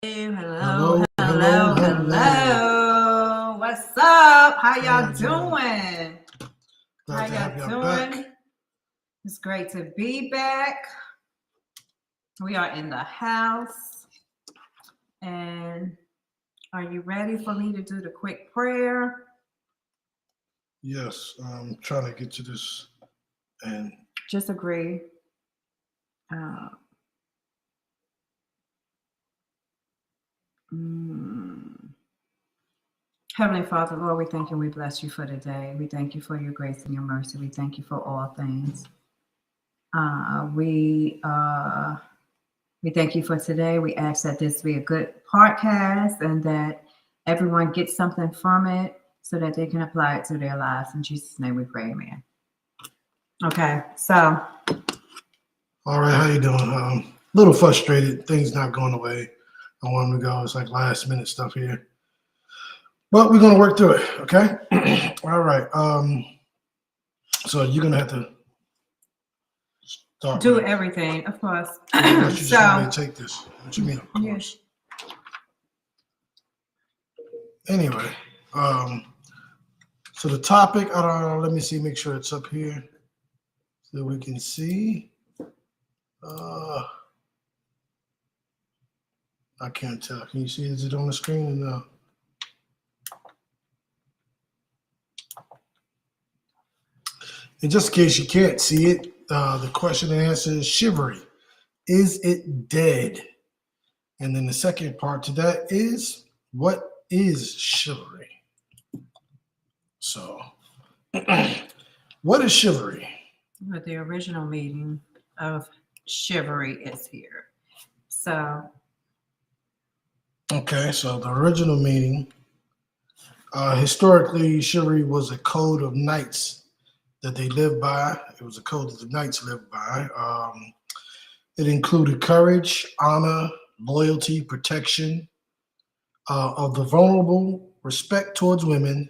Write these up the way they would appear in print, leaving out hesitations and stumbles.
Hello. What's up? How y'all doing? doing? Glad to have y'all back. It's great to be back. We are in the house. And are you ready for me to do the quick prayer? Yes, I'm trying to get to this and Just agree. Heavenly Father, Lord, we thank you and we bless you for today. We thank you for your grace and your mercy. We thank you for all things. We thank you for today. We ask that this be a good podcast and that everyone gets something from it so that they can apply it to their lives. In Jesus' name we pray, amen. Okay, so. All right, how you doing? A little frustrated. Things not going the way I want them to go. It's like last minute stuff here. But we're going to work through it, okay? All right. So you're going to have to start do everything, of course. Unless you just want me to take this. What you mean, of course? Yes. Anyway, so the topic, I don't know, let me see, make sure it's up here so we can see. I can't tell. Can you see? Is it on the screen? No. In just in case you can't see it, the question and answer is chivalry. Is it dead? And then the second part to that is, what is chivalry? So, what is chivalry? But the original meaning of chivalry is here. So. Okay, so the original meaning, historically, chivalry was a code of knights that they lived by. It was a code that the knights lived by. It included courage, honor, loyalty, protection of the vulnerable, respect towards women,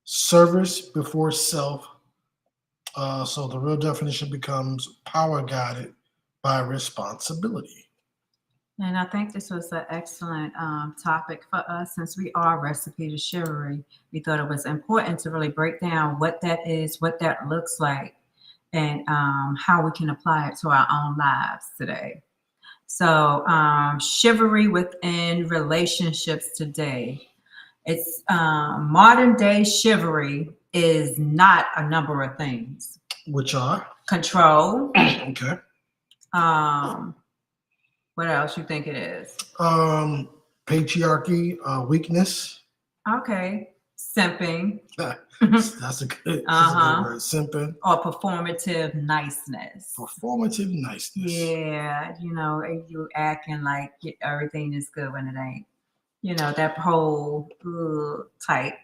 service before self. So the real definition becomes power guided by responsibility. And I think this was an excellent topic for us since we are Recipe to Chivalry. We thought it was important to really break down what that is, what that looks like, and how we can apply it to our own lives today. So chivalry within relationships today. It's modern day chivalry is not a number of things. Which are? Control. Okay. What else you think it is? Patriarchy, weakness. Okay. Simping. That's a good word. Simping. Or performative niceness. Performative niceness. Yeah, you acting like everything is good when it ain't. That whole type.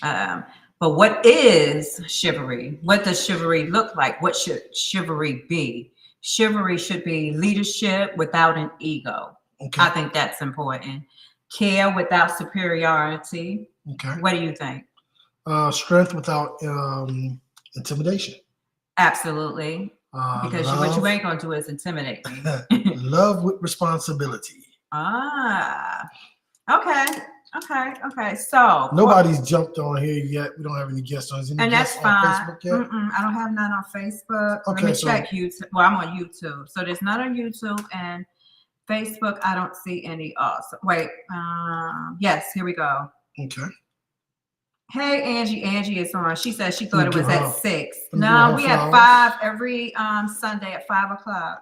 But what is chivalry? What does chivalry look like? What should chivalry be? Chivalry should be leadership without an ego. Okay. I think that's important. Care without superiority. Okay. What do you think? Strength without intimidation. Absolutely. Because what you ain't going to do is intimidate me. Love with responsibility. Okay. So nobody's jumped on here yet. We don't have any guests on. Is any guests on Facebook yet? I don't have none on Facebook. Okay, let me check YouTube. Well, I'm on YouTube, so there's none on YouTube and Facebook. I don't see any. Also, wait. Yes, here we go. Okay. Hey, Angie. Angie is on. She said she thought it was at 6. No, we have 5 every Sunday at 5:00.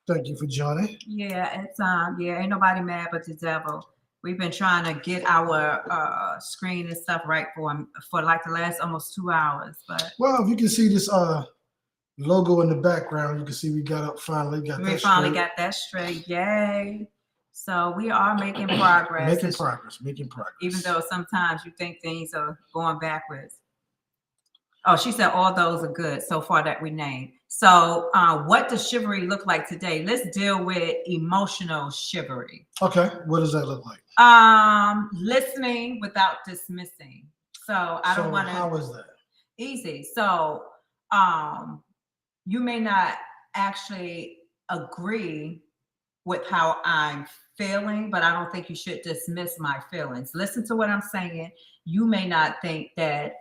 Thank you for joining. Yeah, it's ain't nobody mad but the devil. We've been trying to get our screen and stuff right for like the last almost 2 hours. But well, if you can see this logo in the background, you can see we finally got that straight. Yay! So we are making progress. Making progress. Even though sometimes you think things are going backwards. Oh, she said all those are good so far that we named. So what does chivalry look like today? Let's deal with emotional chivalry. Okay. What does that look like? Listening without dismissing. So I don't want to. How is that? Easy. So you may not actually agree with how I'm feeling, but I don't think you should dismiss my feelings. Listen to what I'm saying. You may not think that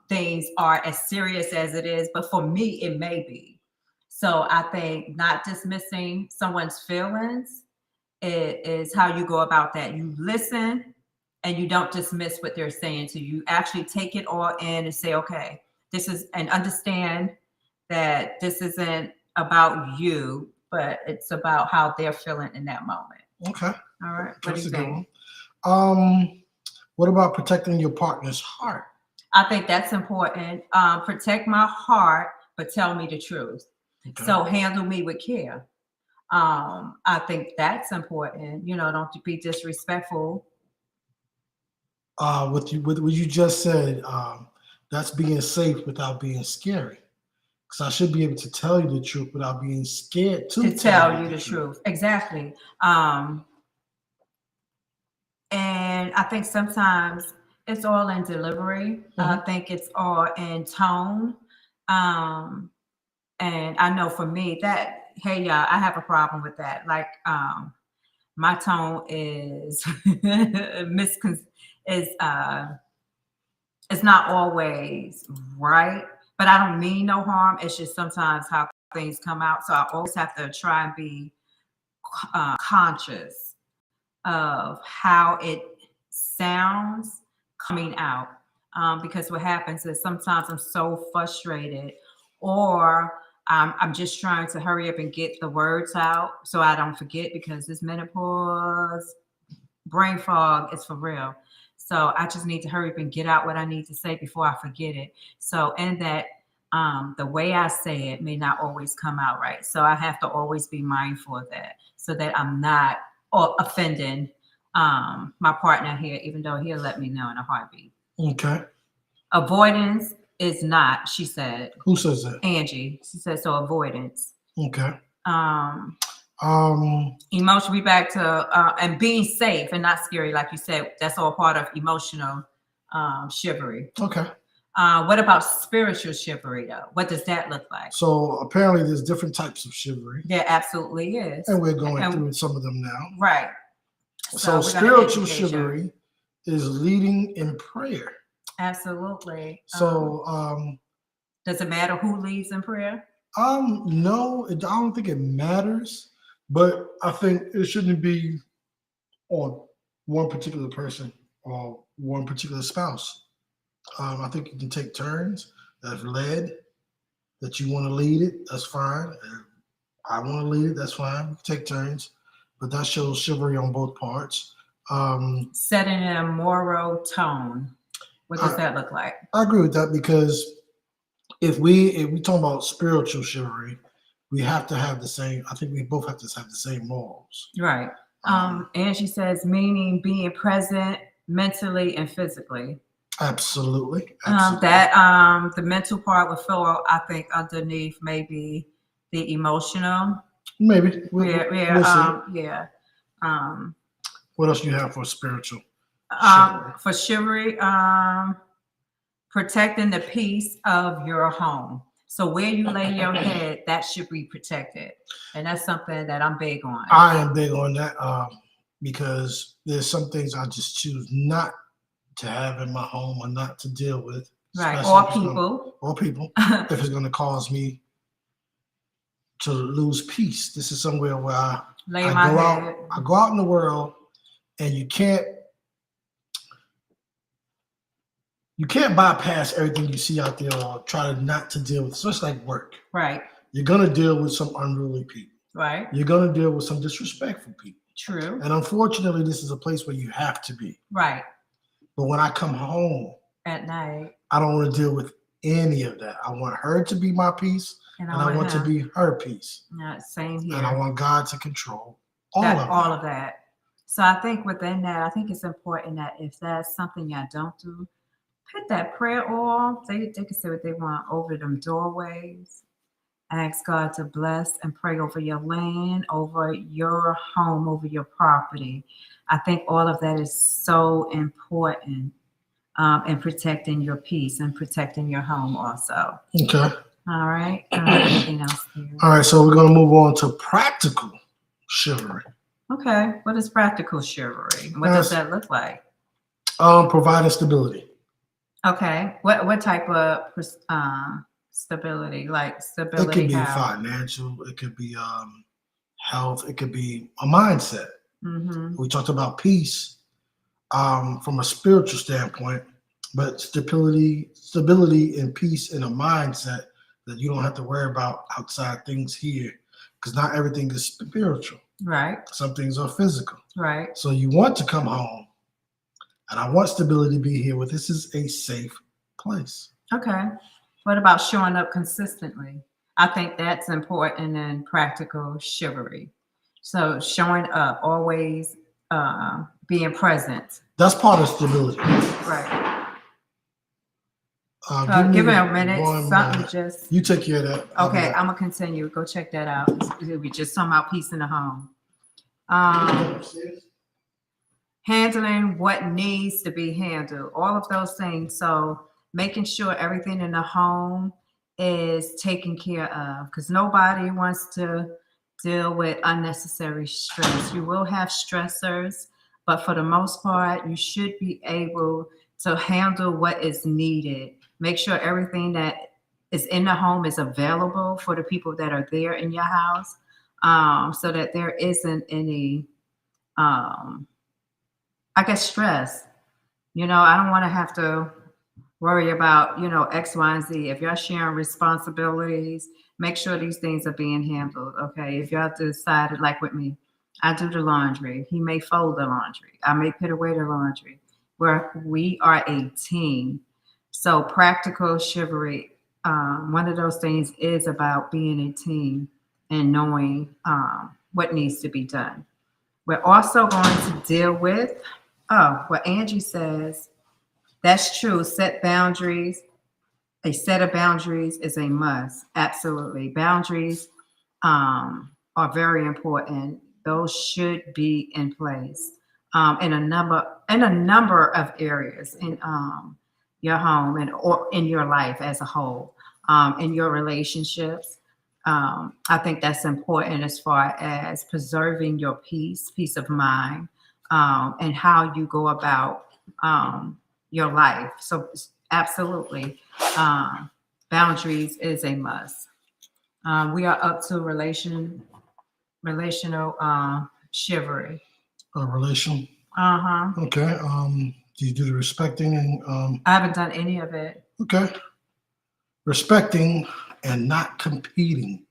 things are as serious as it is, but for me, it may be. So I think not dismissing someone's feelings is how you go about that. You listen and you don't dismiss what they're saying to you. You actually take it all in and say, okay, this is, and understand that this isn't about you, but it's about how they're feeling in that moment. Okay. All right. What do That's you a good think? one. What about protecting your partner's heart? I think that's important. Protect my heart, but tell me the truth. Okay. So handle me with care. I think that's important. You know, don't be disrespectful. With what you just said, that's being safe without being scary. Because I should be able to tell you the truth without being scared To tell you the truth. Exactly. And I think sometimes it's all in delivery. I think it's all in tone. And I know for me that, hey, y'all, I have a problem with that. Like, my tone is is it's not always right, but I don't mean no harm. It's just sometimes how things come out. So I always have to try and be conscious of how it sounds coming out. Because what happens is sometimes I'm so frustrated, or I'm just trying to hurry up and get the words out so I don't forget, because this menopause, brain fog is for real. So I just need to hurry up and get out what I need to say before I forget it. So, and that the way I say it may not always come out right. So I have to always be mindful of that so that I'm not offending my partner here, even though he'll let me know in a heartbeat. Okay. Avoidance is not, she said. Who says that? Angie. She said, so avoidance. Okay. Emotionally back to and being safe and not scary, like you said, that's all part of emotional chivalry. Okay. What about spiritual chivalry though? What does that look like? So apparently there's different types of chivalry. There absolutely is. And we're going through some of them now. Right. So spiritual chivalry is leading in prayer. Absolutely. So does it matter who leads in prayer? No, I don't think it matters, but I think it shouldn't be on one particular person or one particular spouse. I think you can take turns. That's led, that you want to lead it, that's fine. I want to lead it, that's fine. We can take turns, but that shows chivalry on both parts. Setting a moral tone. What does that look like? I agree with that, because if we talk about spiritual chivalry, we have to have the same. I think we both have to have the same morals. Right. And she says, meaning being present mentally and physically. Absolutely. That the mental part would fall, I think, underneath maybe the emotional. Maybe. We'll see. Yeah. What else do you have for spiritual? For chivalry, protecting the peace of your home. So where you lay your head, that should be protected. And that's something that I'm big on. I am big on that because there's some things I just choose not to have in my home or not to deal with. Right. Or people. If it's going to cause me to lose peace. This is somewhere where I go out in the world, and you can't bypass everything you see out there or try to not to deal with. So it's like work. Right. You're going to deal with some unruly people. Right. You're going to deal with some disrespectful people. True. And unfortunately, this is a place where you have to be. Right. But when I come home at night, I don't want to deal with any of that. I want her to be my peace, and I want to be her peace. Yeah, same here. And I want God to control all of that. So I think within that, I think it's important that if that's something y'all don't do, put that prayer off. They can say what they want over them doorways. Ask God to bless and pray over your land, over your home, over your property. I think all of that is so important in protecting your peace and protecting your home also. Okay. All right. I don't have anything else there. All right, so we're going to move on to practical chivalry. Okay. What is practical chivalry? What does that look like? Providing stability. Okay. What type of stability? Like stability? It could be how? financial. It could be health. It could be a mindset. Mm-hmm. We talked about peace from a spiritual standpoint, but stability and peace in a mindset that you don't have to worry about outside things here, because not everything is spiritual. Right. Some things are physical. Right. So you want to come home, and I want stability to be here. Where this is a safe place. Okay. What about showing up consistently? I think that's important in practical chivalry. So showing up, always being present. That's part of stability. Right. Give me me a minute. Something minute. just. You take care of that. Okay, I'm gonna continue. Go check that out. We just talking about peace in the home. Handling what needs to be handled. All of those things. So making sure everything in the home is taken care of, because nobody wants to deal with unnecessary stress. You will have stressors, but for the most part, you should be able to handle what is needed. Make sure everything that is in the home is available for the people that are there in your house, so that there isn't any, I guess, stress. I don't want to have to worry about, X, Y, and Z. If y'all sharing responsibilities, make sure these things are being handled. Okay. If y'all decided, like with me, I do the laundry. He may fold the laundry. I may put away the laundry. We are a team. So practical chivalry, one of those things is about being a team and knowing what needs to be done. We're also going to deal with, what Angie says. That's true. Set boundaries. A set of boundaries is a must. Absolutely. Boundaries are very important. Those should be in place in a number of areas in your home or in your life as a whole, in your relationships. I think that's important as far as preserving your peace of mind, and how you go about your life. So absolutely, boundaries is a must. We are up to relational chivalry. Relation. Uh-huh. Okay. Do you do the respecting and I haven't done any of it. Okay. Respecting and not competing.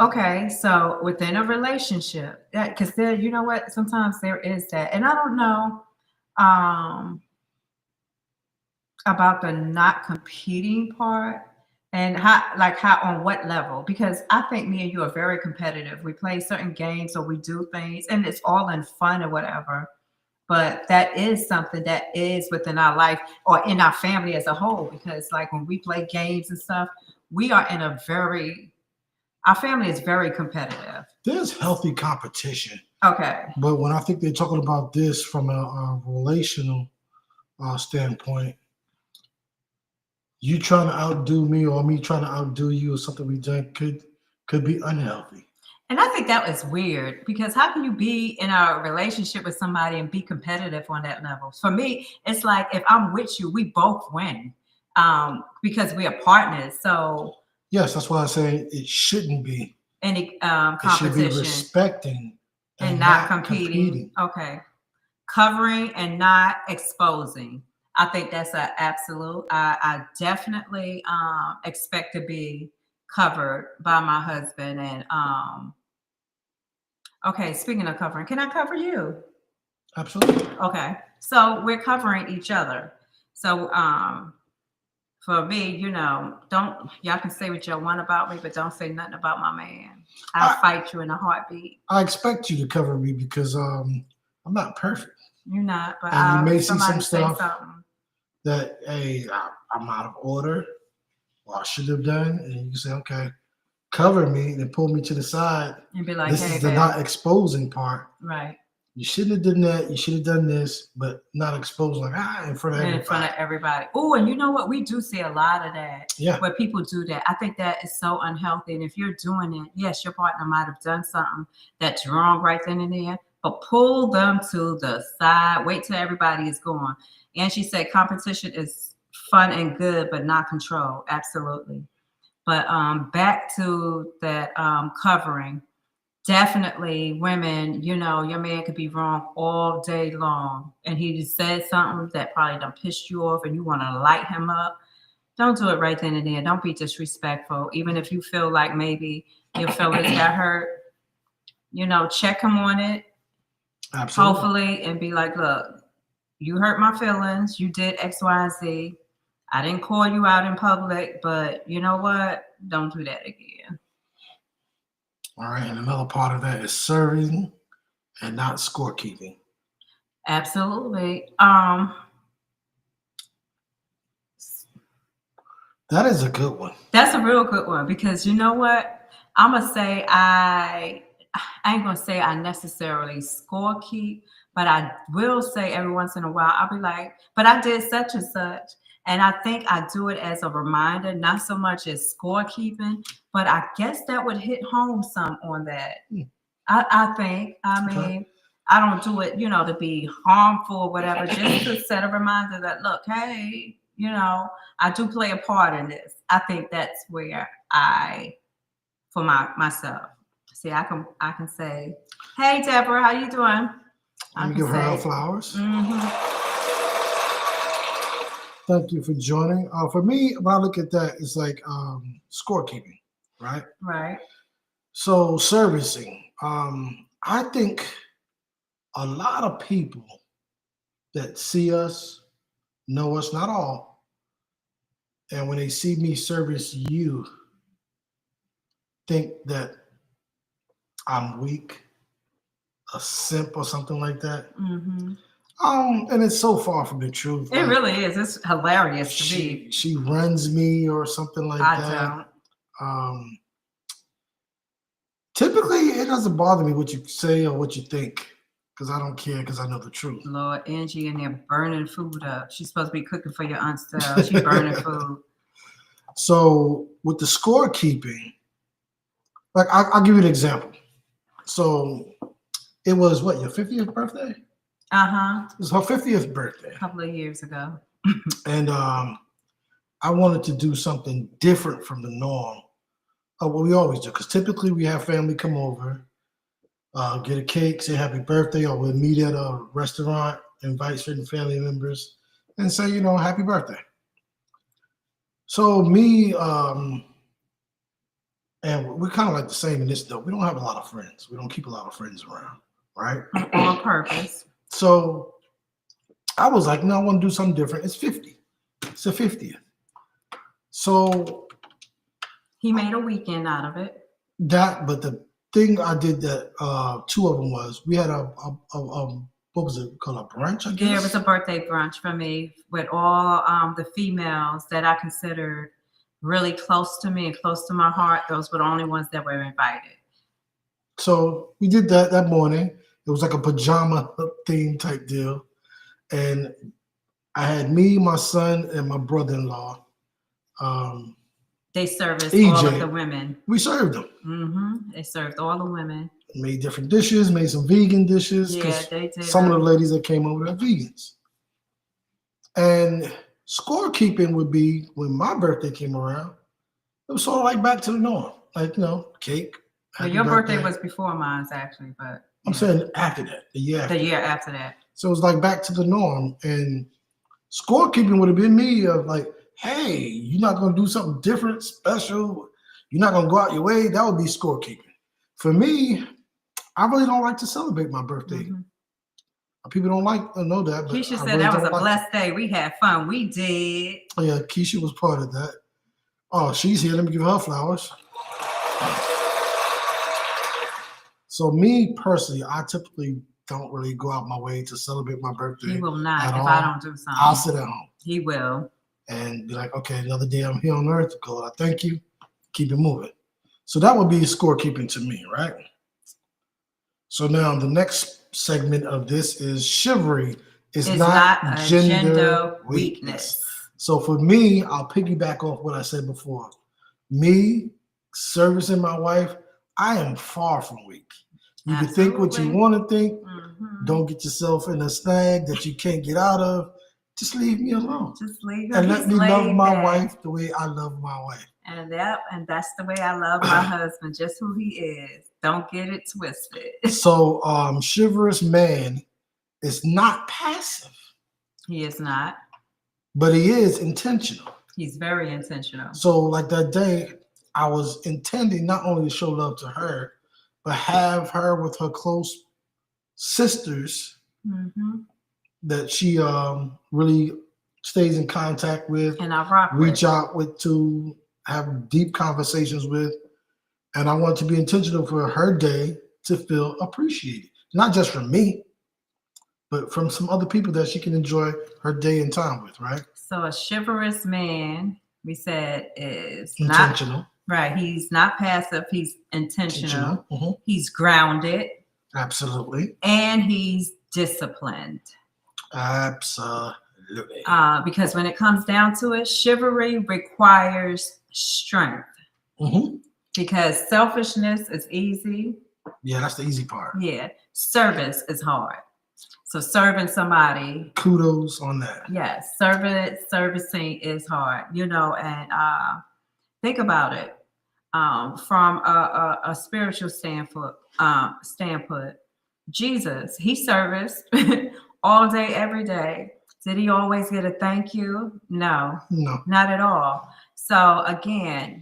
Okay, so within a relationship, because there, you know what, sometimes there is that, and I don't know about the not competing part, and how on what level, because I think me and you are very competitive. We play certain games or we do things, and it's all in fun or whatever. But that is something that is within our life or in our family as a whole, because like when we play games and stuff, we are in our family is very competitive. There's healthy competition. Okay. But when I think they're talking about this from a relational standpoint, you trying to outdo me or me trying to outdo you or something we done could be unhealthy. And I think that was weird, because how can you be in a relationship with somebody and be competitive on that level? For me, it's like if I'm with you, we both win, because we are partners. So yes, that's why I say it shouldn't be any competition. It should be respecting and not competing. Okay, covering and not exposing. I think that's an absolute. I definitely expect to be covered by my husband. And okay, speaking of covering, can I cover you? Absolutely. Okay, so we're covering each other. So for me, don't, y'all can say what y'all want about me, but don't say nothing about my man. I'll fight you in a heartbeat. I expect you to cover me because I'm not perfect. You're not, but and you may see somebody some say stuff that, hey, I'm out of order, or I should have done, and you say, okay, cover me, and then pull me to the side and be like, this hey, is the not exposing part. Right. You shouldn't have done that. You should have done this, but not exposed like in front of everybody. In front of everybody. Oh, and you know what? We do see a lot of that. Yeah. Where people do that. I think that is so unhealthy. And if you're doing it, yes, your partner might have done something that's wrong right then and there, but pull them to the side. Wait till everybody is gone. And she said competition is fun and good, but not control. Absolutely. But back to that covering. Definitely women, you know, your man could be wrong all day long and he just said something that probably done pissed you off and you want to light him up. Don't do it right then and there. Don't be disrespectful. Even if you feel like maybe your feelings got hurt, you know, check him on it. Absolutely. Hopefully, and be like, look, you hurt my feelings. You did X, Y, and Z. I didn't call you out in public, but you know what? Don't do that again. All right, and another part of that is serving and not scorekeeping. Absolutely. That is a good one. That's a real good one because you know what? I'm gonna say I ain't gonna say I necessarily scorekeep, but I will say every once in a while I'll be like, but I did such and such. And I think I do it as a reminder, not so much as scorekeeping, but I guess that would hit home some on that. I think. I mean, okay. I don't do it, you know, to be harmful or whatever, just to set a reminder that, look, hey, you know, I do play a part in this. I think that's where for myself. See, I can say, hey, Deborah, how you doing? Let me give her her flowers. Mm-hmm. Thank you for joining. For me, when I look at that, it's like scorekeeping, right? Right. So servicing. I think a lot of people that see us know us, not all, and when they see me service you, think that I'm weak, a simp or something like that. Mm-hmm. And it's so far from the truth. It really is. It's hilarious to me. She runs me or something like that. Typically, it doesn't bother me what you say or what you think because I don't care because I know the truth. Lord, Angie in there burning food up. She's supposed to be cooking for your aunt Stella. She's burning food. So with the scorekeeping, like I'll give you an example. So it was what, your 50th birthday? Uh-huh. It was her 50th birthday. A couple of years ago. And I wanted to do something different from the norm of what we always do. Because typically we have family come over, get a cake, say happy birthday, or we'll meet at a restaurant, invite certain family members, and say, you know, happy birthday. So me, and we're kind of like the same in this though. We don't have a lot of friends. We don't keep a lot of friends around, right? On purpose. So I was like, no, I want to do something different. It's 50. It's the 50th. So he made a weekend out of it. But the thing I did that two of them was we had a what was it called, a brunch, I guess? Yeah, it was a birthday brunch for me with all the females that I considered really close to me and close to my heart. Those were the only ones that were invited. So we did that morning. It was like a pajama theme type deal. And I had me, my son, and my brother-in-law. They serviced EJ, all of the women. We served them. Mm-hmm. They served all the women. Made different dishes, made some vegan dishes. Yeah, they did. Some of the ladies that came over are vegans. And scorekeeping would be when my birthday came around, it was sort of like back to the norm. Like, you know, cake. Well, your birthday was before mine, actually, but I'm saying after that, the year after that. So it was like back to the norm. And scorekeeping would have been me of like, hey, you're not going to do something different, special. You're not going to go out your way. That would be scorekeeping. For me, I really don't like to celebrate my birthday. Mm-hmm. People don't like to know that. But Keisha said that was a blessed day. We had fun. We did. Oh, yeah, Keisha was part of that. Oh, she's here. Let me give her flowers. So me personally, I typically don't really go out my way to celebrate my birthday. He will not if I don't do something. I'll sit at home. He will. And be like, okay, another day I'm here on earth. God, I thank you. Keep it moving. So that would be scorekeeping to me, right? So now the next segment of this is chivalry is It's not not a gender weakness. So for me, I'll piggyback off what I said before. Me servicing my wife, I am far from weak. You can think what you Absolutely. want to think. Mhm. Don't get yourself in a snag that you can't get out of. Just leave me alone. Just leave him. And let He's me love laid my back. wife the way I love my wife. And that's the way I love my husband, just who he is. Don't get it twisted. So chivalrous man is not passive, He is not. but he is intentional. He's very intentional. So like that day, I was intending not only to show love to her, but have her with her close sisters Mm-hmm. that she really stays in contact with, And I rock reach with. out with, to have deep conversations with. And I want to be intentional for her day to feel appreciated, not just from me, but from some other people that she can enjoy her day and time with, right? So a chivalrous man, we said, is Intentional. not right. He's not passive. He's intentional. Mm-hmm. He's grounded. Absolutely. And he's disciplined. Absolutely. Because when it comes down to it, chivalry requires strength. Mm-hmm. Because selfishness is easy. Yeah, that's the easy part. Yeah. Service is hard. So serving somebody. Kudos on that. Yes. Servicing is hard, and think about it. From a spiritual standpoint, Jesus, he serviced all day, every day. Did he always get a thank you? No, not at all. So again,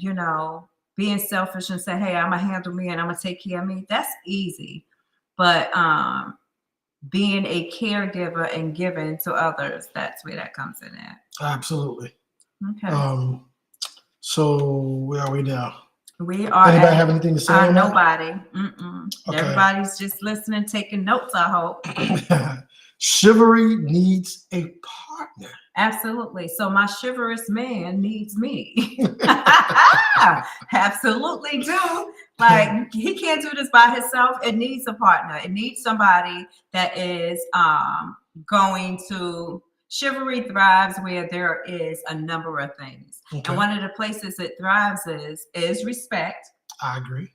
being selfish and say, hey, I'm gonna handle me and I'm gonna take care of me, that's easy. But being a caregiver and giving to others, that's where that comes in at. Absolutely. Okay. So where are we now? We are. Anybody have anything to say? Nobody. Okay. Everybody's just listening, taking notes, I hope. Chivalry needs a partner. Absolutely. So my chivalrous man needs me. Absolutely do. Like, he can't do this by himself. It needs a partner. It needs somebody that is going to. Chivalry thrives where there is a number of things. Okay. And one of the places it thrives is respect. I agree.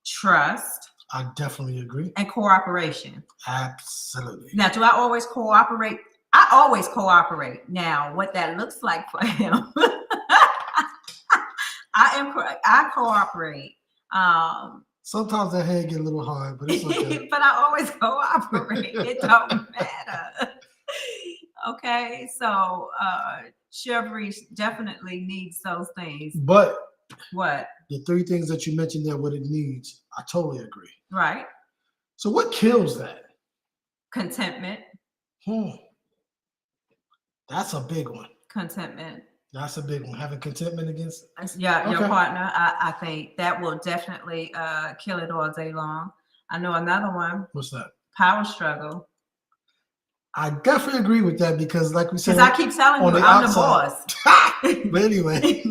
Trust. I definitely agree. And cooperation. Absolutely. Now, do I always cooperate? I always cooperate. Now, what that looks like for him, I cooperate. Sometimes that head get a little hard, but it's okay. But I always cooperate. It don't matter. Okay, so chivalry definitely needs those things. But what? The three things that you mentioned there, what it needs, I totally agree. Right. So what kills that? Contentment. That's a big one. Contentment. That's a big one. Having contentment against your partner, I think that will definitely kill it all day long. I know another one. What's that? Power struggle. I definitely agree with that because, like we said, because I keep telling you, I'm the boss. But anyway,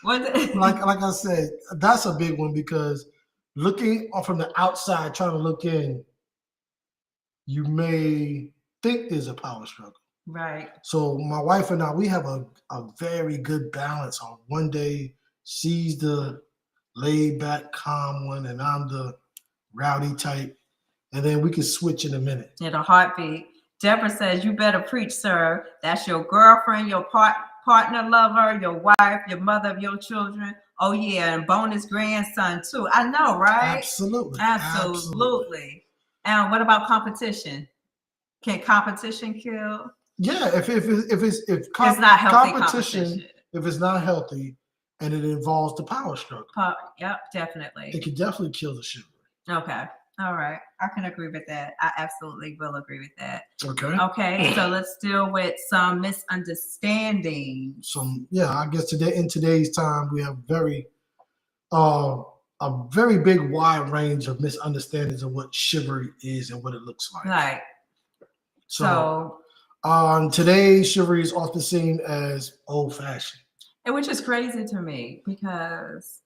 like I said, that's a big one because looking from the outside, trying to look in, you may think there's a power struggle. Right. So my wife and I, we have a very good balance on one day she's the laid back, calm one, and I'm the rowdy type. And then we can switch in a minute. In a heartbeat. Deborah says, you better preach, sir. That's your girlfriend, your partner lover, your wife, your mother of your children. Oh, yeah, and bonus grandson, too. I know, right? Absolutely. Absolutely. And what about competition? Can competition kill? Yeah, if it's not healthy competition. If it's not healthy and it involves the power struggle. Yep, definitely. It could definitely kill the chivalry. Okay. All right. I can agree with that. I absolutely will agree with that. Okay. Okay. So let's deal with some misunderstandings. I guess in today's time, we have a very big wide range of misunderstandings of what chivalry is and what it looks like. Right. So today, chivalry is often seen as old-fashioned. And which is crazy to me because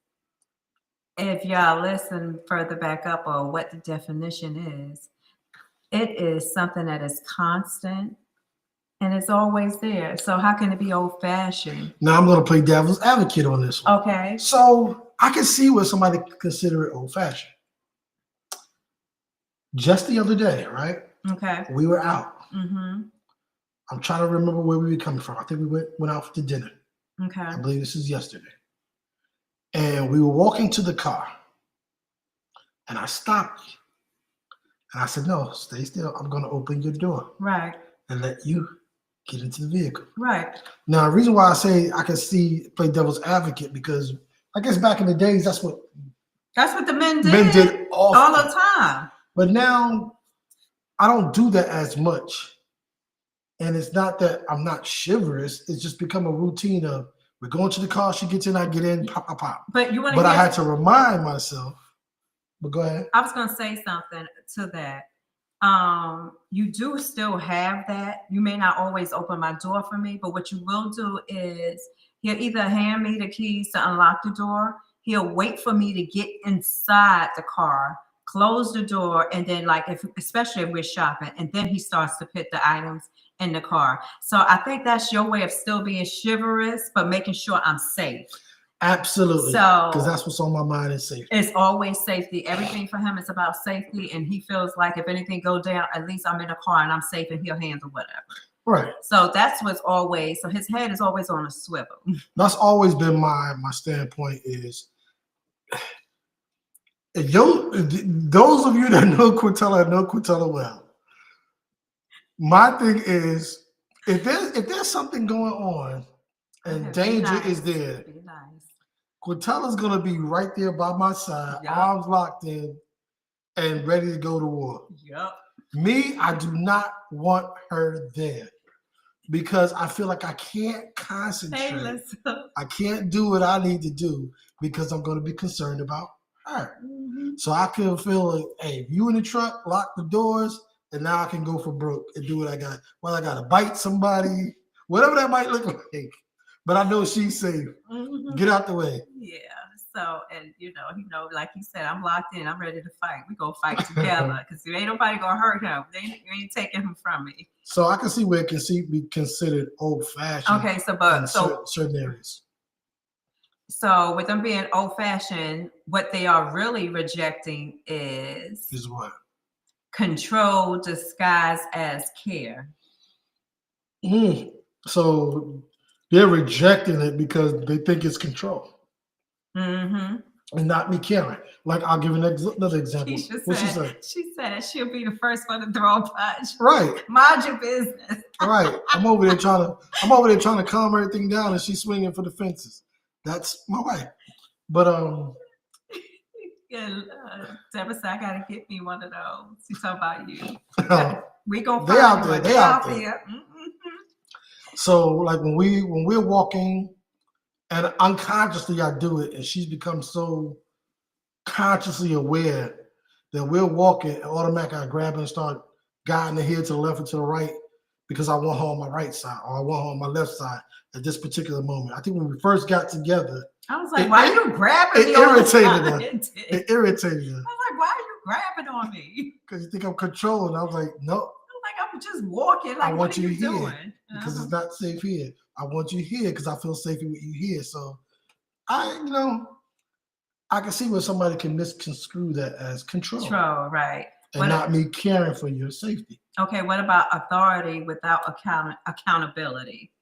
if y'all listen further back up on what the definition is, it is something that is constant and it's always there. So how can it be old fashioned? Now I'm going to play devil's advocate on this one. Okay. So I can see where somebody could consider it old fashioned. Just the other day, right? Okay. We were out. Mm-hmm. I'm trying to remember where we were coming from. I think we went out to dinner. Okay. I believe this is yesterday. And we were walking to the car. And I stopped you. And I said, no, stay still. I'm going to open your door. Right. And let you get into the vehicle. Right. Now, the reason why I say I can play devil's advocate, because I guess back in the days, that's what the men did. Men did all the time. But now I don't do that as much. And it's not that I'm not chivalrous. It's just become a routine of we're going to the car, she gets in, I get in, pop, pop, pop. But you want But I had to remind myself. But go ahead. I was going to say something to that. You do still have that. You may not always open my door for me, but what you will do is he'll either hand me the keys to unlock the door. He'll wait for me to get inside the car, close the door, and then especially if we're shopping, and then he starts to put the items in the car. So I think that's your way of still being chivalrous, but making sure I'm safe. Absolutely. So because that's what's on my mind is safety. It's always safety. Everything for him is about safety, and he feels like if anything go down, at least I'm in the car and I'm safe, and he'll handle whatever. Right. So that's what's always. So his head is always on a swivel. That's always been my standpoint is. Those of you that know Quintella well. My thing is, if there's something going on and danger is there, Quintella's gonna be right there by my side, arms locked in, and ready to go to war. Yep. Me, I do not want her there because I feel like I can't concentrate. I can't do what I need to do because I'm gonna be concerned about her. Mm-hmm. So I can feel like, hey, if you in the truck, lock the doors, and now I can go for broke and do what I got. Well, I gotta bite somebody, whatever that might look like. But I know she's safe. Mm-hmm. Get out the way. Yeah. So, and like he said, I'm locked in. I'm ready to fight. We gonna fight together because ain't nobody gonna hurt him. You ain't taking him from me. So I can see where it can be considered old-fashioned. Okay, certain areas. So with them being old-fashioned, what they are really rejecting is what? Control disguised as care. So they're rejecting it because they think it's control. Mm-hmm. And not me caring. Like, I'll give another example. What she said? She said she'll be the first one to throw a punch. Right. Mind your business. Right. I'm over there trying to calm everything down, and she's swinging for the fences. That's my wife. But Deborah said I gotta get me one of those. She's talking about you. We gonna they out there. They out there. Mm-hmm. So like when we're walking. And unconsciously, I do it, and she's become so consciously aware that we're walking, and automatically I grab her and start guiding the head to the left or to the right because I want her on my right side or I want her on my left side at this particular moment. I think when we first got together, I was like, "Why are you grabbing me?" It irritated her. It irritated her. I was like, "Why are you grabbing on me?" Because you think I'm controlling. I was like, "No." I'm just walking. Like, I want what are you here doing? Because it's not safe here. I want you here because I feel safe with you here. So, I can see where somebody can misconstrue that as control. Control, right? And not me caring for your safety. Okay, what about authority without accountability?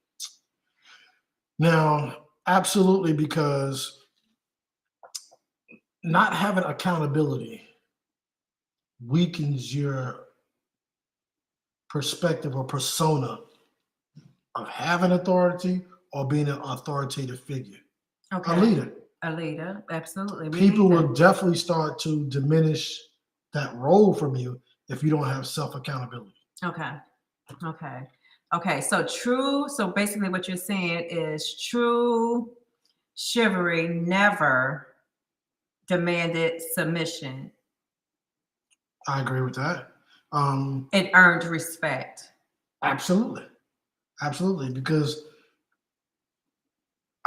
Now, absolutely, because not having accountability weakens your perspective or persona of having authority or being an authoritative figure. Okay. A leader, absolutely. People will definitely start to diminish that role from you if you don't have self-accountability. Okay. So basically what you're saying is true chivalry never demanded submission. I agree with that. It earned respect. Absolutely, because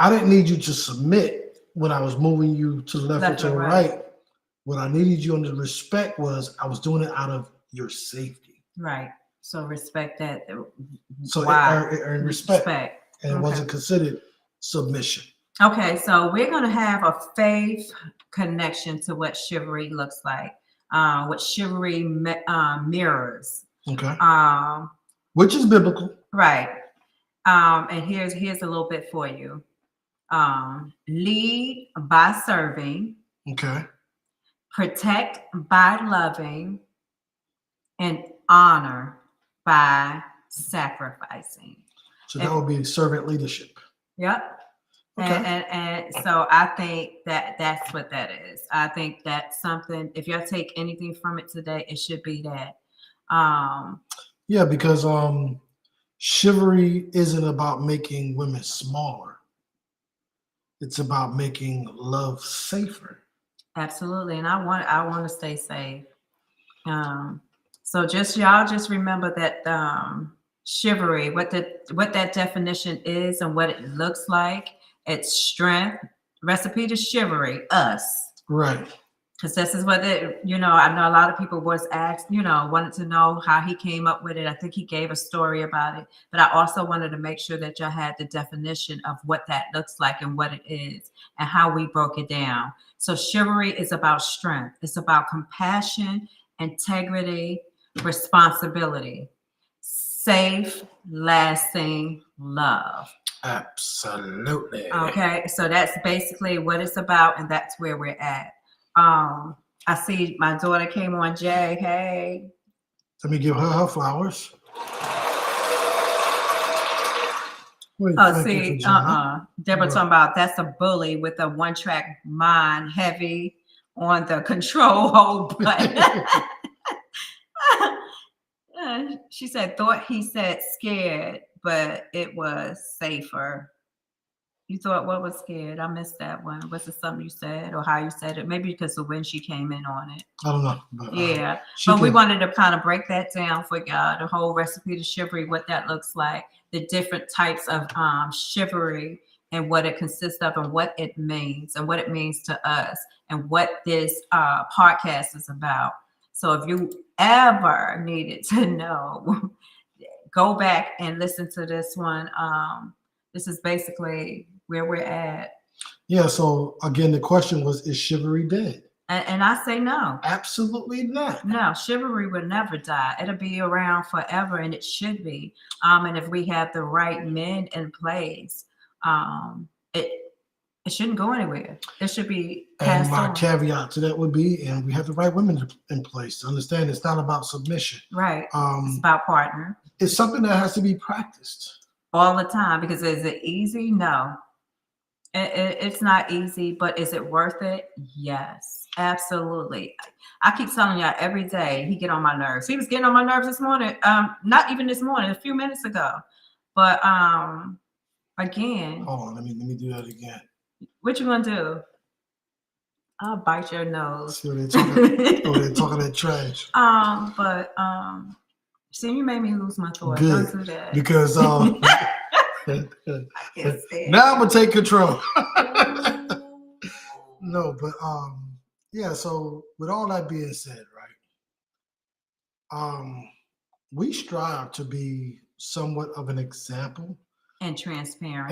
I didn't need you to submit when I was moving you to the left or to the right. What I needed you to respect was I was doing it out of your safety. Right. So respect that. So Why? it earned respect. And it Okay. wasn't considered submission. Okay, so we're going to have a faith connection to what chivalry looks like, what chivalry mirrors. Okay. Um, Which is biblical. Right. And here's a little bit for you. Lead by serving. Okay. Protect by loving. And honor by sacrificing. So that would be servant leadership. Yep. Okay. And so I think that's what that is. I think that's something, if y'all take anything from it today, it should be that. Yeah, because chivalry isn't about making women smaller. It's about making love safer. Absolutely. And I want to stay safe. So y'all just remember that chivalry, what that definition is and what it looks like. It's strength. Recipe to chivalry, us. Right. Because this is what I know a lot of people was asked, wanted to know how he came up with it. I think he gave a story about it, but I also wanted to make sure that y'all had the definition of what that looks like and what it is and how we broke it down. So chivalry is about strength. It's about compassion, integrity, responsibility, safe, lasting love. Absolutely. Okay, so that's basically what it's about, and that's where we're at. I see my daughter came on. Jay, hey. Let me give her flowers. See, Deborah talking about that's a bully with a one-track mind, heavy on the control hold button. She said, thought he said scared, but it was safer. You thought what was scared? I missed that one. Was it something you said or how you said it? Maybe because of when she came in on it. I don't know. But, yeah. But we wanted to kind of break that down for y'all, the whole recipe to chivalry, what that looks like, the different types of chivalry and what it consists of and what it means to us and what this podcast is about. So if you ever needed to know, go back and listen to this one. This is basically where we're at. Yeah. So again, the question was, is chivalry dead? And I say no. Absolutely not. No, chivalry will never die. It'll be around forever, and it should be. And if we have the right men in place, it shouldn't go anywhere. It should be passed on. And my caveat to that would be, and we have the right women in place to understand it's not about submission. Right. It's about partner. It's something that has to be practiced all the time. Because is it easy? No. It's not easy, but is it worth it? Yes, absolutely. I keep telling y'all every day he get on my nerves. He was getting on my nerves this morning. Not even this morning, a few minutes ago. But again. Hold on, let me do that again. What you gonna do? I'll bite your nose. See what they're talking, they're talking that trash. See, you made me lose my thought. Good. Don't do that. Because now I'm gonna take control. No, but yeah, so with all that being said, right? We strive to be somewhat of an example and transparent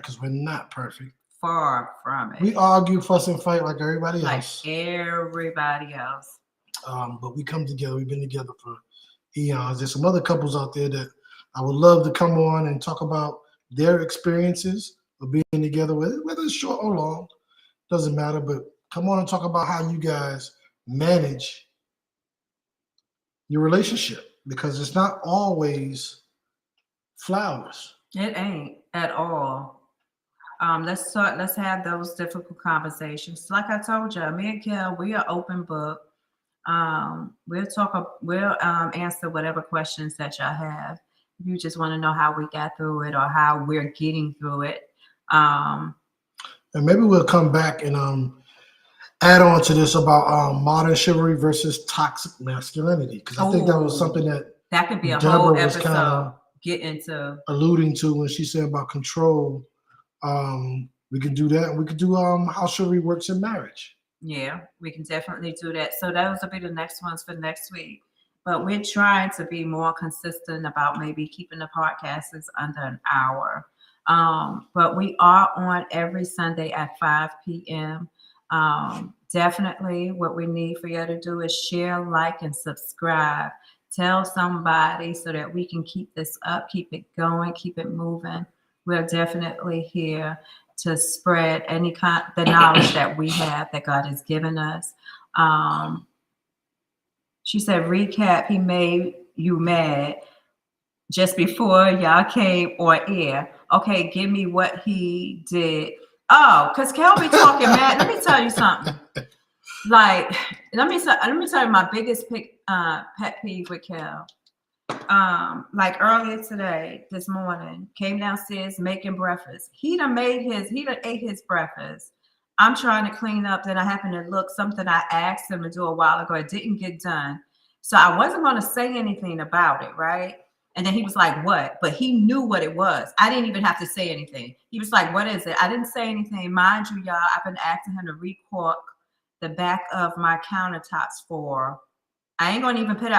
because we're not perfect. Far from it. We argue, fuss, and fight like everybody else. But we come together. We've been together for eons. There's some other couples out there that I would love to come on and talk about their experiences of being together, whether it's short or long, doesn't matter. But come on and talk about how you guys manage your relationship, because it's not always flowers. It ain't at all. Let's have those difficult conversations. Like I told you, me and Kel, we are open book. We'll answer whatever questions that y'all have. If you just want to know how we got through it or how we're getting through it. And maybe we'll come back and add on to this about modern chivalry versus toxic masculinity, because I think that was something that could be a Deborah whole was episode get into alluding to when she said about control. We can do that. We could do how chivalry works in marriage. Yeah, we can definitely do that. So those will be the next ones for next week. But we're trying to be more consistent about maybe keeping the podcasts under an hour. But we are on every Sunday at 5 p.m. Definitely what we need for you to do is share, like, and subscribe. Tell somebody so that we can keep this up, keep it going, keep it moving. We're definitely here to spread any kind the knowledge that we have that God has given us. She said, recap, he made you mad just before y'all came on air. Okay, give me what he did. Oh, because Kel be talking mad. Let me tell you something. Like, let me tell you my biggest pet peeve with Kel. Like earlier today, this morning, came downstairs making breakfast. He done ate his breakfast. I'm trying to clean up. Then I happen to look something I asked him to do a while ago. It didn't get done. So I wasn't going to say anything about it, right? And then he was like, what? But he knew what it was. I didn't even have to say anything. He was like, what is it? I didn't say anything. Mind you, y'all, I've been asking him to recork the back of my countertops for, I ain't gonna put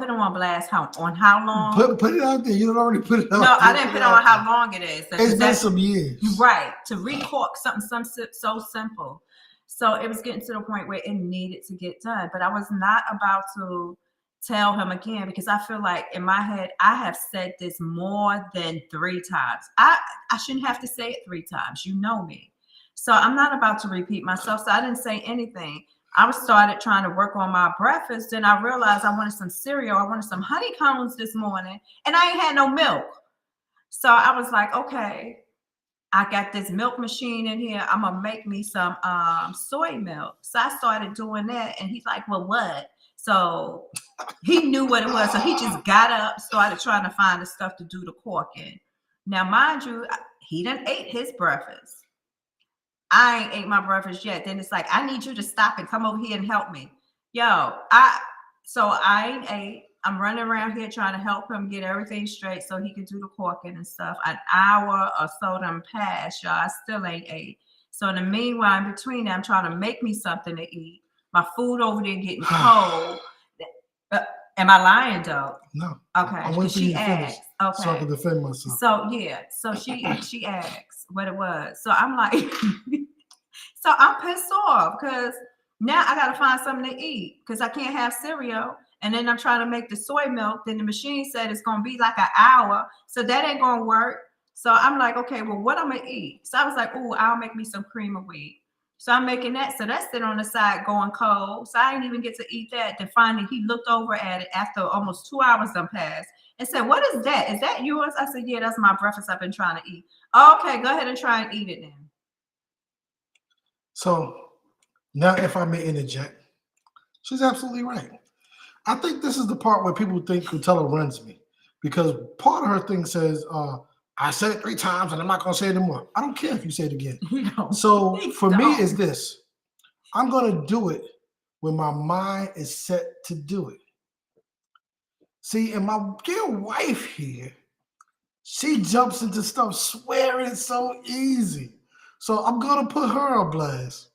them on blast on how long. Put it out there. You don't already put it out. No, I didn't put it on how long it is. It's been some years. Right. To recork something so simple. So it was getting to the point where it needed to get done. But I was not about to tell him again because I feel like in my head, I have said this more than 3 times. I shouldn't have to say it 3 times. You know me. So I'm not about to repeat myself. So I didn't say anything. I started trying to work on my breakfast. Then I realized I wanted some cereal. I wanted some honeycombs this morning and I ain't had no milk. So I was like, okay, I got this milk machine in here. I'm going to make me some soy milk. So I started doing that. And he's like, well, what? So he knew what it was. So he just got up, started trying to find the stuff to do the corking. Now, mind you, he done ate his breakfast. I ain't ate my breakfast yet. Then it's like, I need you to stop and come over here and help me. I ain't ate. I'm running around here trying to help him get everything straight so he can do the corking and stuff. An hour or so done passed, y'all. I still ain't ate. So in the meanwhile, in between, I'm trying to make me something to eat. My food over there getting cold. Am I lying, though? No. Okay. She asked. Okay. So I can defend myself. So yeah. So she asked what it was. So I'm like, so I'm pissed off because now I gotta find something to eat because I can't have cereal. And then I'm trying to make the soy milk. Then the machine said it's gonna be like an hour. So that ain't gonna work. So I'm like, okay, well, what I'm gonna eat? So I was like, oh, I'll make me some cream of wheat. So I'm making that. So that's sitting on the side going cold. So I didn't even get to eat that. Then finally he looked over at it after almost 2 hours done passed and said, what is that? Is that yours? I said, yeah, that's my breakfast I've been trying to eat. Okay, go ahead and try and eat it then. So now if I may interject, she's absolutely right. I think this is the part where people think Coutella runs me because part of her thing says, I said it 3 times and I'm not going to say it anymore. I don't care if you say it again. So for me, is this. I'm going to do it when my mind is set to do it. See, and my dear wife here, she jumps into stuff swearing it's so easy. So I'm going to put her on blast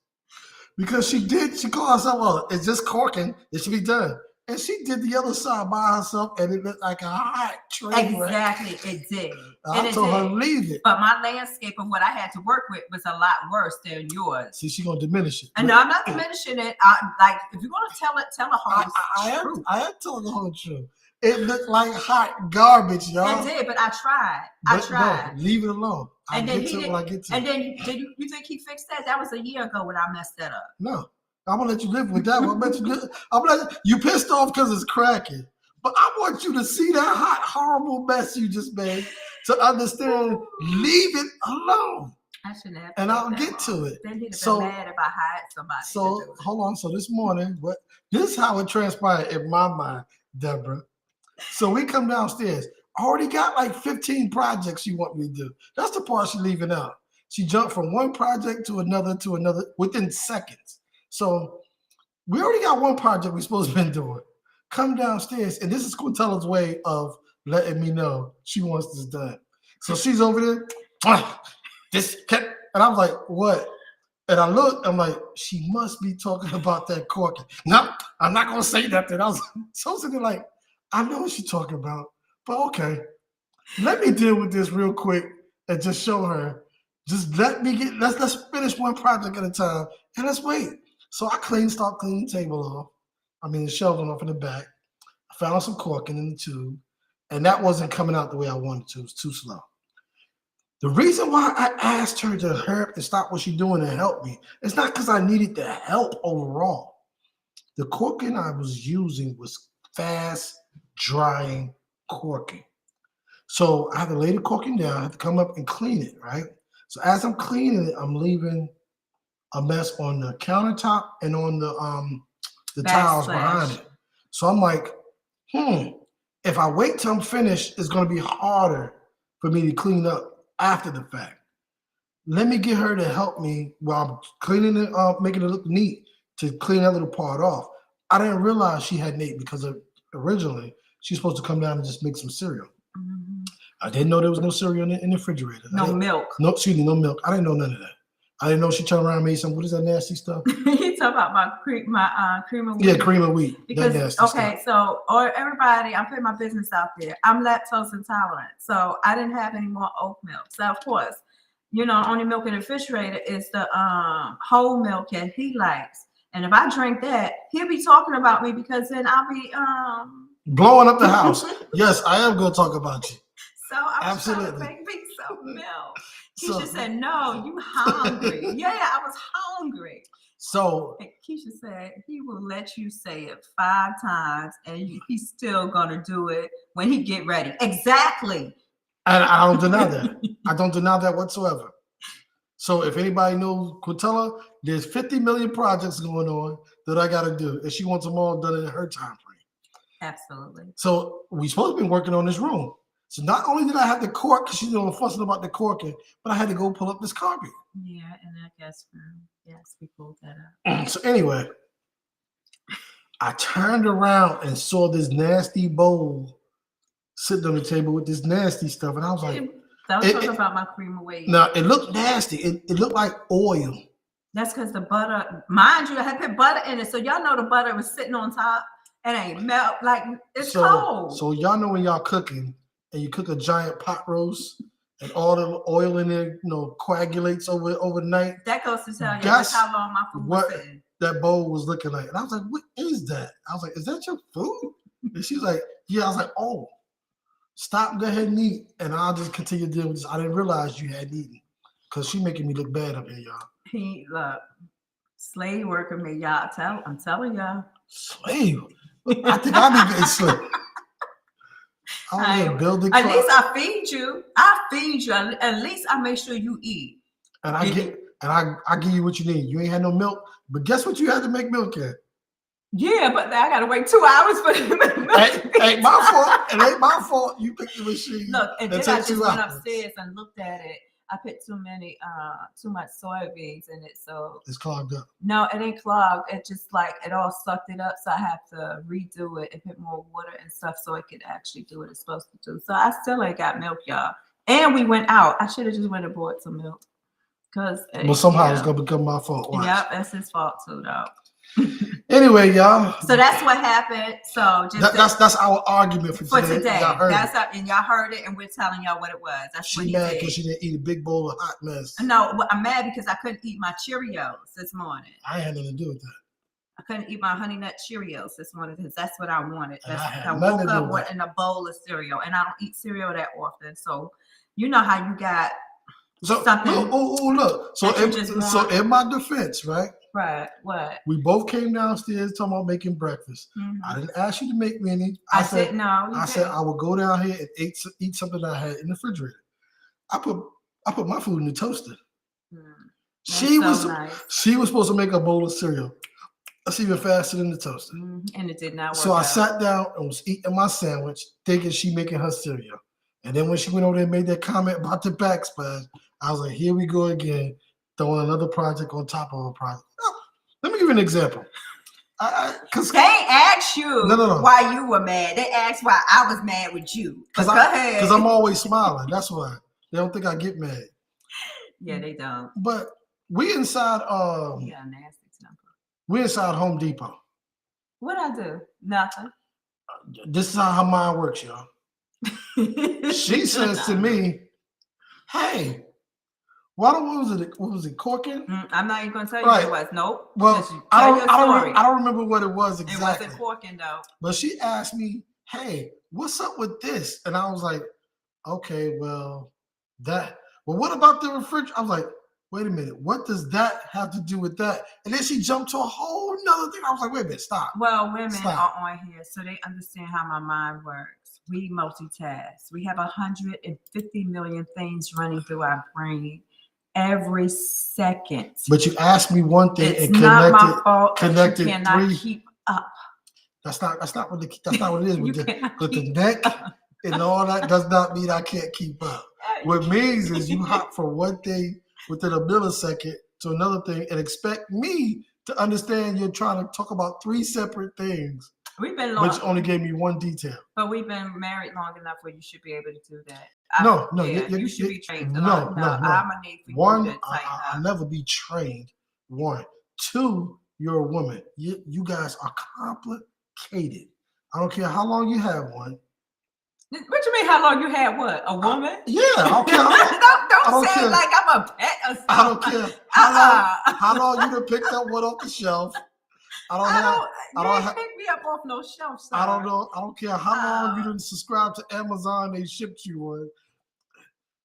because she called herself, well, it's just corking. It should be done. And she did the other side by herself, and it looked like a hot train wreck. Exactly, it did. I told her leave it. But my landscape of what I had to work with was a lot worse than yours. See, she's gonna diminish it. And no, I'm not diminishing it. Like if you're gonna tell the whole truth. I am telling the whole truth. It looked like hot garbage, y'all. It did, but I tried. I tried. No, leave it alone. I get to it. And then you think he fixed that? That was a year ago when I messed that up. No. I'm gonna let you live with that one. I'm gonna let you pissed off because it's cracking. But I want you to see that hot, horrible mess you just made to understand. Leave it alone. I shouldn't have. And I'll get to it. Then he'd have been mad if I hired somebody. So hold on. So this morning, this is how it transpired in my mind, Deborah. So we come downstairs. I already got like 15 projects you want me to do. That's the part she's leaving out. She jumped from one project to another within seconds. So we already got one project we're supposed to be doing. Come downstairs, and this is Coutella's way of letting me know she wants this done. So she's over there, and I was like, what? And I look, I'm like, she must be talking about that corking. No, I'm not gonna say nothing. I was so sitting like, I know what she's talking about, but okay. Let me deal with this real quick and just show her. Just let's finish one project at a time and let's wait. So I start cleaning the table off. The shelving off in the back. I found some corking in the tube, and that wasn't coming out the way I wanted to. It was too slow. The reason why I asked her to hurry up and stop what she's doing and help me, it's not because I needed the help overall. The corking I was using was fast drying corking. So I had to lay the corking down. I had to come up and clean it, right? So as I'm cleaning it, I'm leaving a mess on the countertop and on the tiles behind it. So I'm like, if I wait till I'm finished, it's going to be harder for me to clean up after the fact. Let me get her to help me while I'm cleaning it up, making it look neat to clean that little part off. I didn't realize she had Nate because originally she's supposed to come down and just make some cereal. Mm-hmm. I didn't know there was no cereal in the refrigerator. No milk. No, excuse me, no milk. I didn't know none of that. I didn't know she turned around and made some. What is that nasty stuff? You talk about my cream of wheat. Yeah, cream of wheat. Because that nasty stuff. So everybody, I'm putting my business out there. I'm lactose intolerant, so I didn't have any more oat milk. So of course, only milk in the refrigerator is the whole milk that he likes. And if I drink that, he'll be talking about me because then I'll be blowing up the house. Yes, I am going to talk about you. So I was trying to make me some milk. Keisha said, "No, you hungry?" Yeah, I was hungry. So and Keisha said he will let you say it 5 times, and he's still gonna do it when he get ready. Exactly. And I don't deny that. I don't deny that whatsoever. So if anybody knows Quintella, there's 50 million projects going on that I got to do, and she wants them all done in her time frame. Absolutely. So we supposed to be working on this room. So not only did I have the cork, because she's fussing about the corking, but I had to go pull up this carpet. Yeah, and I guess yes, we pulled that up. So anyway, I turned around and saw this nasty bowl sitting on the table with this nasty stuff, and I was like, talking about my cream of wheat. No, it looked nasty. It looked like oil. That's because the butter, mind you, I had put butter in it, so y'all know the butter was sitting on top and ain't melt like it's cold. So y'all know when y'all cooking and you cook a giant pot roast and all the oil in there, coagulates overnight. That goes to tell you that's how long my food was sitting. That bowl was looking like. And I was like, what is that? I was like, is that your food? And she's like, yeah. I was like, oh, stop, go ahead and eat. And I'll just continue dealing with this. I didn't realize you had eaten because she making me look bad up here, y'all. Look, slave worker me, y'all. I'm telling y'all. Slave? I think I be getting slave. At least I feed you. At least I make sure you eat. And I give you what you need. You ain't had no milk, but guess what you had to make milk at? Yeah, but I gotta wait 2 hours for the milk. Ain't my fault. It ain't my fault. You picked the machine. Look, and then I just went upstairs and looked at it. I put too much soybeans in it, so it's clogged up. No, it ain't clogged. It just it all sucked it up, so I have to redo it and put more water and stuff so it could actually do what it's supposed to do. So I still ain't got milk, y'all. And we went out. I should have just went and bought some milk, well, somehow it's gonna become my fault. Watch. Yep, that's his fault too, though. Anyway, y'all. So that's what happened. So that's our argument for today. Y'all heard it, and we're telling y'all what it was. That's she mad because she didn't eat a big bowl of hot mess. No, I'm mad because I couldn't eat my Cheerios this morning. I had nothing to do with that. I couldn't eat my Honey Nut Cheerios this morning because that's what I wanted. I woke up wanting a bowl of cereal, and I don't eat cereal that often. So you know how you got something. Look. So in my defense, right? Right. What? We both came downstairs talking about making breakfast. Mm-hmm. I didn't ask you to make me any. I said no. I said I would go down here and eat something that I had in the refrigerator. I put my food in the toaster. She was supposed to make a bowl of cereal. That's even faster than the toaster. Mm-hmm. And it did not work. So I sat down and was eating my sandwich, thinking she making her cereal. And then when she went over there and made that comment about the backsplash, I was like, here we go again, throwing another project on top of a project. Let me give you an example. They asked you why you were mad. They asked why I was mad with you. Go ahead. Because I'm always smiling. That's why. They don't think I get mad. Yeah, they don't. But we inside you got a nasty temper. We inside Home Depot. What I do? Nothing. This is how her mind works, y'all. She says to me, "Hey, what was it? Corking?" I'm not even gonna tell you Right. what it was. Nope. Well, I don't remember what it was exactly. It wasn't corking though. But she asked me, "Hey, what's up with this?" And I was like, "Okay, well, what about the refrigerator?" I was like, "Wait a minute, what does that have to do with that?" And then she jumped to a whole nother thing. I was like, "Wait a minute, stop." Well, women are on here, so they understand how my mind works. We multitask. We have 150 million things running through our brain every second. But you asked me one thing it's and not my fault connected you cannot three. Keep up. That's not what it is. With the neck and all that does not mean I can't keep up. What it means is you hop from one thing within a millisecond to another thing and expect me to understand you're trying to talk about three separate things. We've been long, which only gave me one detail. But we've been married long enough where you should be able to do that. You should be trained. No. I'm gonna need for one, you to tighten up. I'll never be trained. One, two, you're a woman. You guys are complicated. I don't care how long you have one. What you mean? How long you had what? A woman? Yeah, I don't care. don't say it like I'm a pet or something. I don't care how long you done picked up one off the shelf. I don't pick me up off no shelf, sir. I don't know. I don't care how long you didn't subscribe to Amazon. They shipped you one.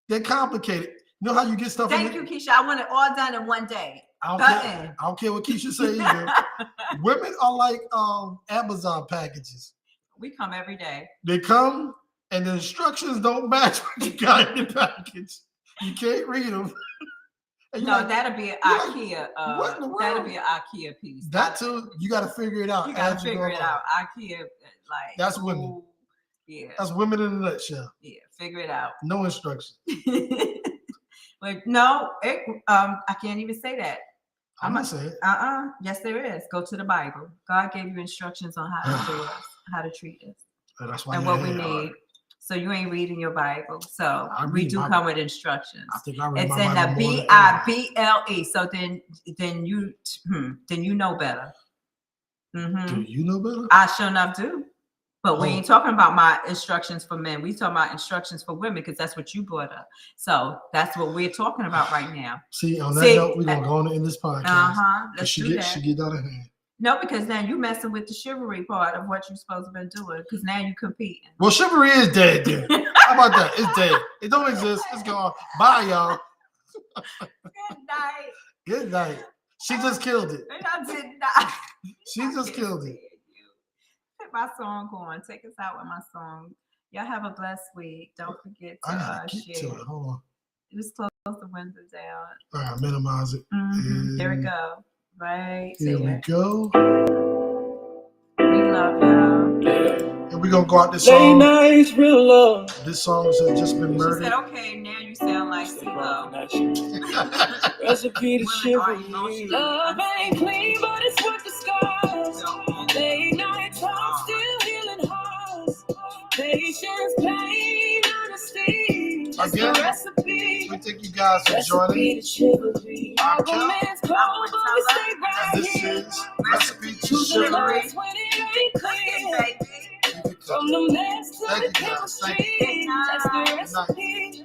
They're complicated. You know how you get stuff. Thank you, Keisha. I want it all done in one day. I don't care what Keisha say either. Women are like Amazon packages. We come every day. They come and the instructions don't match what you got in the package. You can't read them. No, that'll be an IKEA. That'll be an IKEA piece. That too, you got to figure it out. You got to figure it out. IKEA, like that's women. Yeah, that's women in a nutshell. Yeah, figure it out. No instructions. Like no, I can't even say that. I'm not saying it. Yes, there is. Go to the Bible. God gave you instructions on how to do us, how to treat us, that's why and what we need. So you ain't reading your Bible. So we do come with instructions. I think I read it's my in Bible the BIBLE. So then you know better. Mm-hmm. Do you know better? I sure enough do. But we ain't talking about my instructions for men. We talking about instructions for women because that's what you brought up. So that's what we're talking about right now. See, on that note, we're gonna go on in this podcast. Let's do that. She get out of hand. No, because now you messing with the chivalry part of what you're supposed to be doing. Because now you competing. Well, chivalry is dead, then. How about that? It's dead. It don't exist. It's gone. Bye, y'all. Good night. Good night. She just killed it. I did not. She just killed it. Put my song on. Take us out with my song. Y'all have a blessed week. Don't forget to share. Hold on. Just close the window down. All right, minimize it. There we go. Right here we go. We love y'all. And we're gonna go out this song. Nice, real love. This song has just been murdered. She said, okay, now you sound like CeeLo. Recipe to chivalry. Love ain't clean, but it's worth the scars. Late night talk, still healing hearts. Patience, pain, honesty. Again, recipe. We thank you guys for joining. Our romance cold, but we stay right this here. is Recipe to Chivalry. From the mess to the Thank you guys. Thank you. chemistry. That's the recipe.